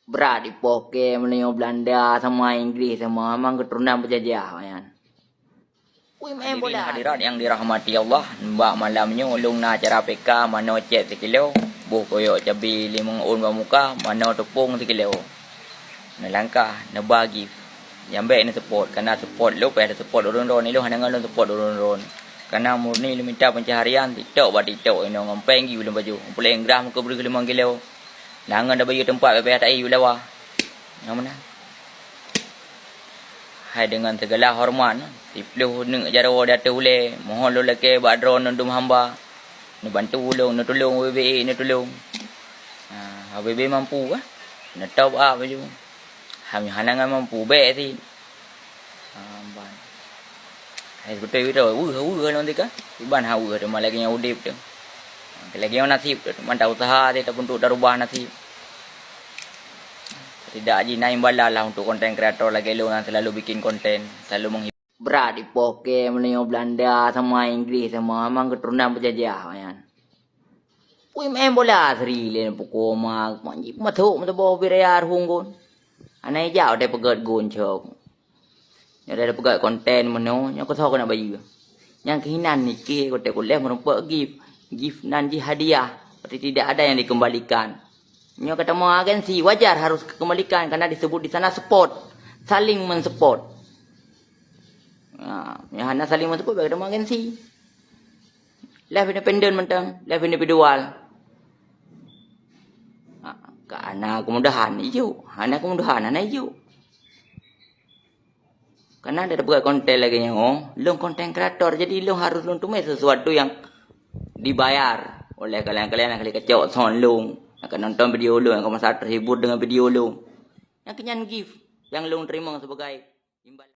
Berat di poke Melayu Belanda sama Inggris sama memang keturunan penjajah kan. Hadirin hadirat yang dirahmati Allah, mbak malamnya ulung na acara PK mana cek sekilo, buh koyok cabai limang un muka, mana tepung sekilo. Nalangkah, nabagi. Yang baik ni support, karena support lu pada support urun-urun ni lu hanangan lu support urun-urun. Karena murni lu minta pencaharian, tidak buat tidak, ini ngampeng gi belum baju. Boleh engrah muka beri 5 kilo. Nangan dah bagi tempat PPH tak ayu lawa. Yang mana? Hai dengan segala hormat, tipluh neng jarawa data ule, mohon lu leke badron nundum hamba, nu bantu ulung, nu tolong WBA, nu tolong. WBA mampu kan? Nak tahu apa baju? Kami hanangan mampu baik sih. Hai betul betul, nanti kan? Iban hawa tu malah yang udip tu. Lagi yang nasib tu, mantau usaha dia tak untuk darubah nasib. Tidak naik bala lah untuk konten kreator lagi lu yang selalu bikin konten, selalu menghibur. Berat di poke Melayu Belanda sama Inggris sama memang keturunan penjajah kan. Main bola seri len pukul mak manjip mathuk mata bawa birayar hunggun. Anai jauh dai pegat gun chok. Nya ada pegat konten meno nya ko tahu nak bayi. Yang kehinan ni ke ko te ko leh merompak gift nan ji hadiah. Berarti tidak ada yang dikembalikan. Nya kata mau agensi wajar harus dikembalikan karena disebut di sana support, saling mensupport. Yang hanya saling mensupport bagi mau agensi. Live independent mentang, live individual. Karena kemudahan hijau, hanya kemudahan hanya hijau. Karena ada buat konten lagi yang long konten kreator, jadi long harus long tumis sesuatu yang dibayar oleh kalian-kalian yang kali kecok son long. Akan nonton video lu yang kamu saat terhibur dengan video lu. Yang kenyan gift yang lu terima sebagai imbalan.